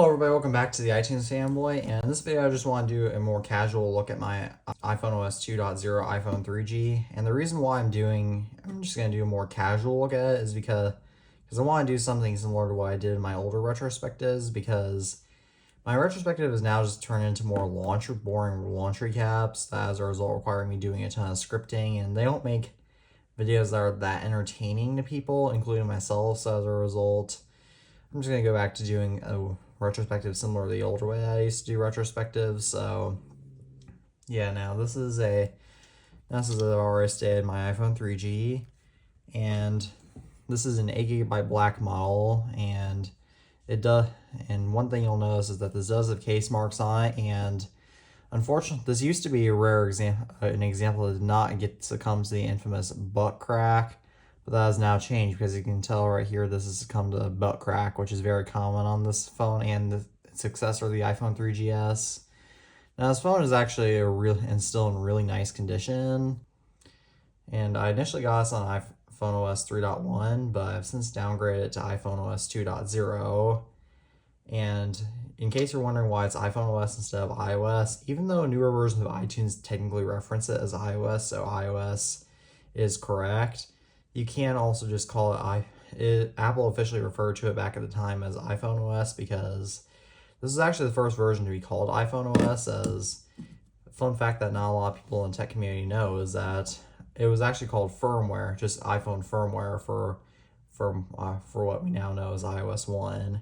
Hello everybody, welcome back to the iTunes Fanboy, and in this video I just want to do a more casual look at my iPhoneOS 2.0 iPhone 3G, and the reason why I'm just going to do a more casual look at it is because I want to do something similar to what I did in my older retrospectives, because my retrospective is now just turned into more boring launch recaps that as a result require me doing a ton of scripting, and they don't make videos that are that entertaining to people, including myself, so as a result I'm just going to go back to doing a retrospective similar to the older way I used to do retrospectives. So yeah, this is I've already stated my iPhone 3G, and this is an 8 GB black model, and it does. And one thing you'll notice is that this does have case marks on it, and unfortunately, this used to be a rare an example that did not get succumb to the infamous butt crack. But that has now changed because you can tell right here this has succumbed to butt crack, which is very common on this phone and the successor of the iPhone 3GS. Now this phone is actually still in really nice condition, and I initially got this on iPhoneOS 3.1, but I've since downgraded it to iPhoneOS 2.0. And in case you're wondering why it's iPhoneOS instead of iOS, even though newer versions of iTunes technically reference it as iOS, so iOS is correct, you can also just call it Apple officially referred to it back at the time as iPhoneOS, because this is actually the first version to be called iPhoneOS. As a fun fact that not a lot of people in the tech community know is that it was actually called firmware, just iPhone firmware for what we now know as iOS 1.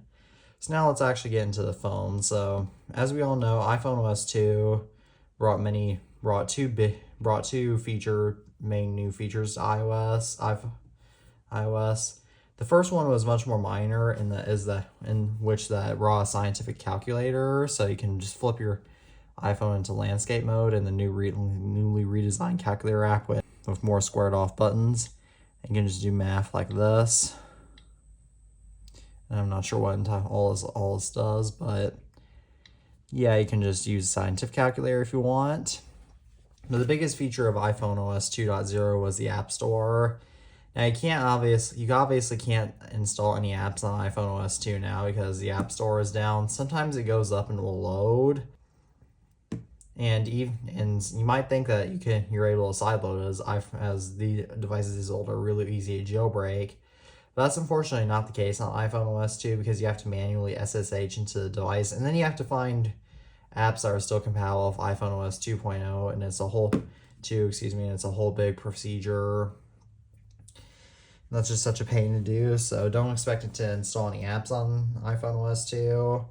So now let's actually get into the phone. So as we all know, iPhoneOS 2 brought two main new features to iOS. The first one was much more minor in which that raw scientific calculator, so you can just flip your iPhone into landscape mode in the newly redesigned calculator app with more squared off buttons. And you can just do math like this. And I'm not sure what all this does, but yeah, you can just use a scientific calculator if you want. But the biggest feature of iPhoneOS 2.0 was the App Store. Now you obviously can't install any apps on iPhoneOS 2 now because the App Store is down. Sometimes it goes up and will load, and you might think that you're able to sideload as the devices is older, really easy to jailbreak. But that's unfortunately not the case on iPhoneOS 2 because you have to manually SSH into the device, and then you have to find apps that are still compatible with iPhoneOS 2.0, and it's a whole big procedure. That's just such a pain to do, so don't expect it to install any apps on iPhoneOS 2.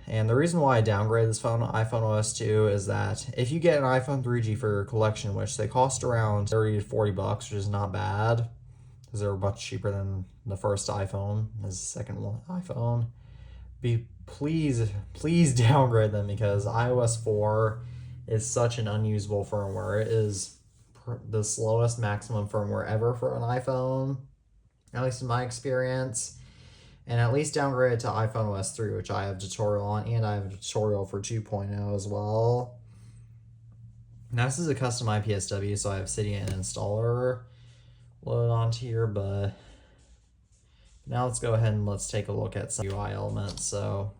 And the reason why I downgraded this phone to iPhoneOS 2 is that if you get an iPhone 3G for your collection, which they cost around $30 to $40, which is not bad, because they're much cheaper than the first iPhone, as the second one iPhone, please downgrade them, because iOS 4 is such an unusable firmware. It is the slowest maximum firmware ever for an iPhone, at least in my experience. And at least downgrade it to iPhoneOS 3, which I have a tutorial on, and I have a tutorial for 2.0 as well. Now this is a custom IPSW, so I have Cydia and installer load onto here, but now let's go ahead and let's take a look at some UI elements. So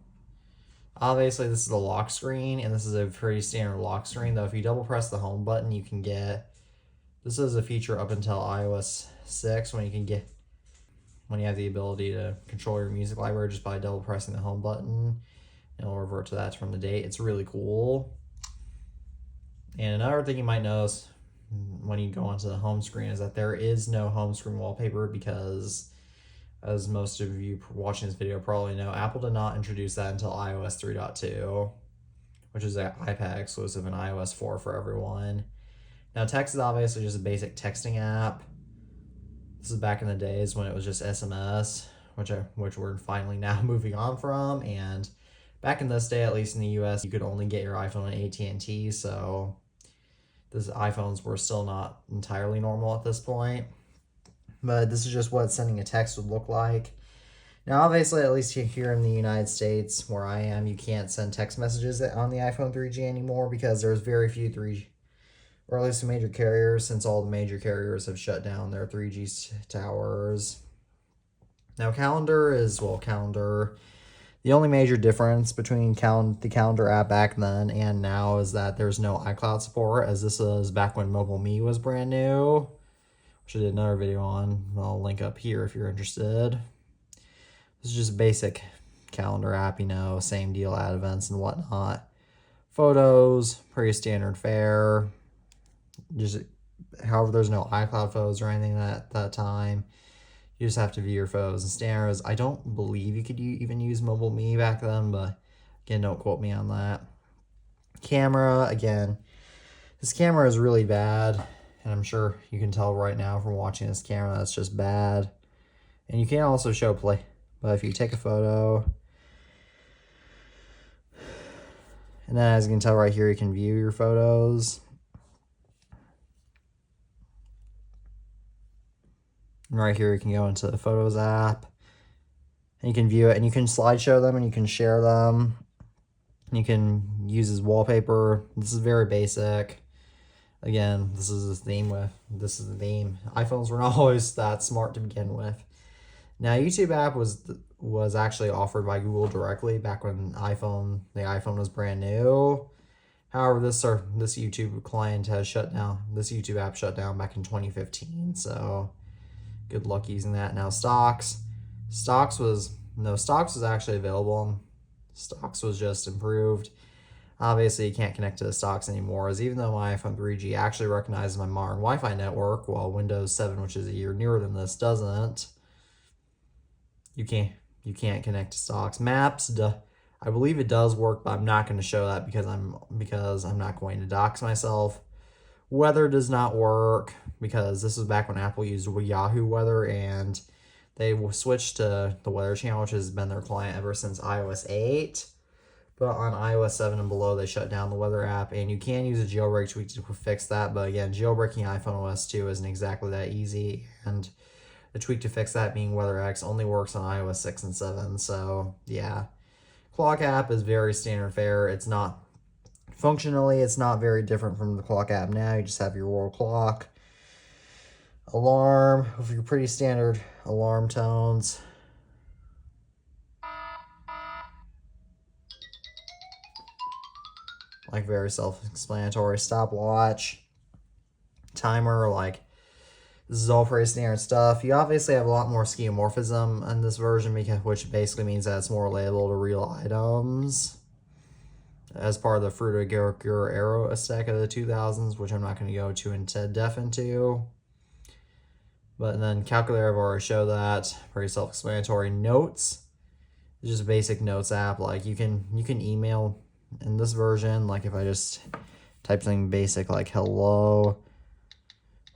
obviously this is the lock screen, and this is a pretty standard lock screen, though if you double press the home button, you can get, this is a feature up until iOS 6 when you have the ability to control your music library just by double pressing the home button. It'll revert to that from the date. It's really cool. And another thing you might notice when you go onto the home screen is that there is no home screen wallpaper because, as most of you watching this video probably know, Apple did not introduce that until iOS 3.2, which is an iPad exclusive and iOS 4 for everyone. Now text is obviously just a basic texting app. This is back in the days when it was just SMS, which we're finally now moving on from. And back in this day, at least in the US, you could only get your iPhone at AT&T, so these iPhones were still not entirely normal at this point. But this is just what sending a text would look like. Now, obviously, at least here in the United States, where I am, you can't send text messages on the iPhone 3G anymore because there's very few 3G, or at least the major carriers, since all the major carriers have shut down their 3G towers. Now, calendar. The only major difference between the calendar app back then and now is that there's no iCloud support, as this is back when Mobile Me was brand new, which I did another video on. I'll link up here if you're interested. This is just a basic calendar app, same deal, add events and whatnot. Photos, pretty standard fare. Just, however, there's no iCloud photos or anything at that time. You just have to view your photos and standards. I don't believe you could even use Mobile Me back then, but again, don't quote me on that. Camera, again, this camera is really bad, and I'm sure you can tell right now from watching this camera that's just bad. And you can also show play, but if you take a photo, and then as you can tell right here, you can view your photos. And right here, you can go into the Photos app, and you can view it, and you can slideshow them, and you can share them. You can use as wallpaper. This is very basic. Again, this is the theme. iPhones were not always that smart to begin with. Now, YouTube app was actually offered by Google directly back when the iPhone was brand new. However, this YouTube client has shut down. This YouTube app shut down back in 2015. So good luck using that. Now, Stocks was actually available. Stocks was just improved. Obviously, you can't connect to the Stocks anymore, as even though my iPhone 3G actually recognizes my modern Wi-Fi network, while Windows 7, which is a year newer than this, doesn't. You can't connect to Stocks. Maps, I believe it does work, but I'm not going to show that because I'm not going to dox myself. Weather does not work because this was back when Apple used Yahoo Weather, and they switched to the Weather Channel, which has been their client ever since iOS 8. But on iOS 7 and below, they shut down the Weather app, and you can use a jailbreak tweak to fix that. But again, jailbreaking iPhoneOS 2 isn't exactly that easy, and the tweak to fix that, being WeatherX, only works on iOS 6 and 7. So yeah, Clock app is very standard fare. It's not functionally, it's not very different from the Clock app now. You just have your world clock. Alarm, with your pretty standard alarm tones. Like very self-explanatory. Stopwatch, timer, like this is all pretty standard stuff. You obviously have a lot more skeuomorphism in this version, which basically means that it's more relatable to real items. As part of the Fruit of Gurur Arrow aesthetic of the 2000s, which I'm not going to go too into depth into. But then calculator, I've already showed that. Pretty self-explanatory. Notes, it's just a basic notes app. Like you can email in this version. Like if I just type something basic like hello,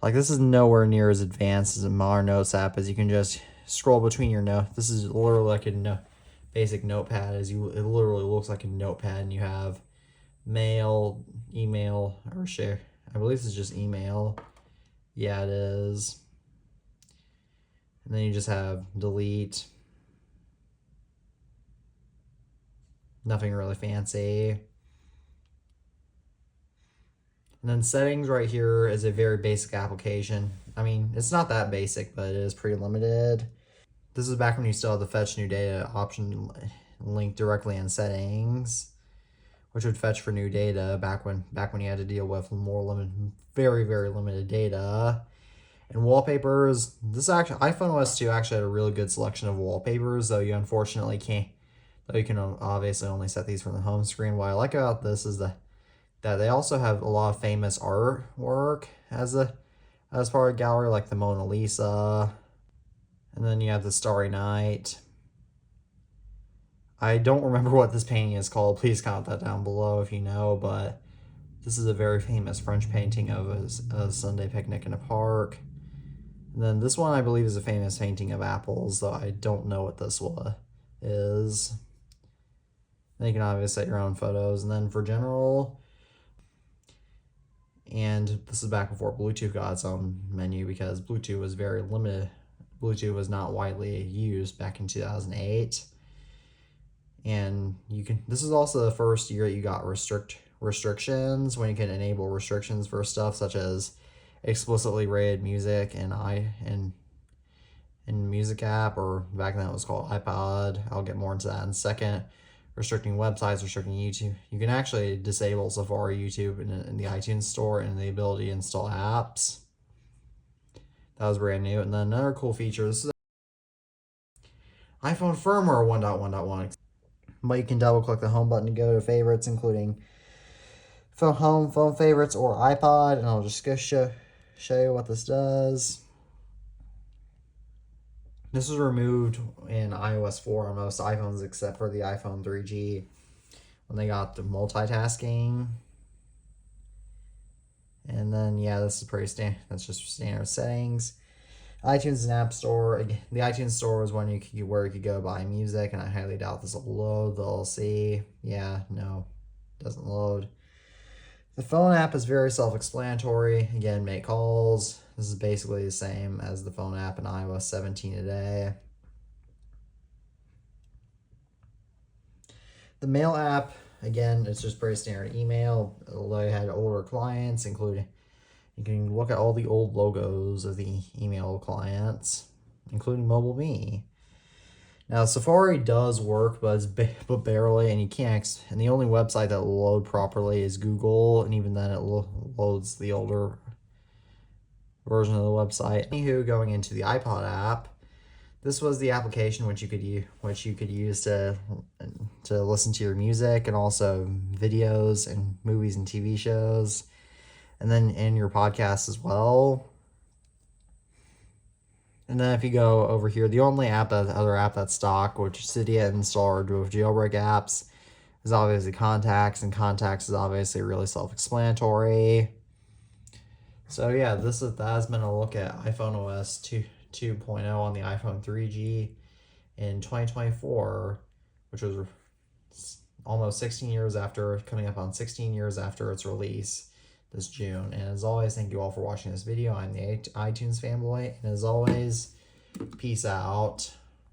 like this is nowhere near as advanced as a modern notes app, as you can just scroll between your notes. This is literally like a basic notepad. It literally looks like a notepad, and you have mail, email, or share. I believe this is just email. Yeah, it is. And then you just have delete. Nothing really fancy. And then settings right here is a very basic application. I mean, it's not that basic, but it is pretty limited. This is back when you still had the fetch new data option linked directly in settings, which would fetch for new data back when you had to deal with more limited, very, very limited data. And wallpapers, iPhoneOS 2 actually had a really good selection of wallpapers, though you unfortunately can't, though you can obviously only set these from the home screen. What I like about this is that they also have a lot of famous artwork as part of the gallery, like the Mona Lisa. And then you have the Starry Night. I don't remember what this painting is called. Please comment that down below if you know, but this is a very famous French painting of a Sunday picnic in a park. And then this one, I believe, is a famous painting of apples, though I don't know what this one is. Then you can obviously set your own photos. And then for general, and this is back before Bluetooth got its own menu, because Bluetooth was very limited. Bluetooth was not widely used back in 2008. And this is also the first year that you got restrictions, when you can enable restrictions for stuff such as explicitly rated music and in music app, or back then it was called iPod. I'll get more into that in a second. Restricting websites, restricting YouTube. You can actually disable Safari, YouTube in the iTunes store, and the ability to install apps. That was brand new. And then another cool feature, this is iPhone firmware 1.1.1. But you can double click the home button to go to favorites, including phone home, phone favorites, or iPod. And I'll just go show you what this does. This was removed in iOS 4 on most iPhones except for the iPhone 3G when they got the multitasking. And then, yeah, this is pretty standard. That's just standard settings. iTunes and App Store. The iTunes Store is where you could go buy music, and I highly doubt this will load. The LC, yeah, no, doesn't load. The phone app is very self-explanatory. Again, make calls. This is basically the same as the phone app in iOS 17 today. The mail app, again, it's just pretty standard email. Although I had older clients, including you can look at all the old logos of the email clients, including MobileMe. Now, Safari does work, but but barely, and you can't. And the only website that will load properly is Google, and even then, it loads the older version of the website. Anywho, going into the iPod app, this was the application which you could use to listen to your music and also videos and movies and TV shows, and then in your podcasts as well. And then if you go over here, the only other app that's stock, which Cydia installed with jailbreak apps, is obviously Contacts, and Contacts is obviously really self-explanatory. So yeah, that has been a look at iPhoneOS 2.0 on the iPhone 3G in 2024, which was almost 16 years after, coming up on 16 years after its release this June. And as always, thank you all for watching this video. I'm the iTunes fanboy, and as always, peace out.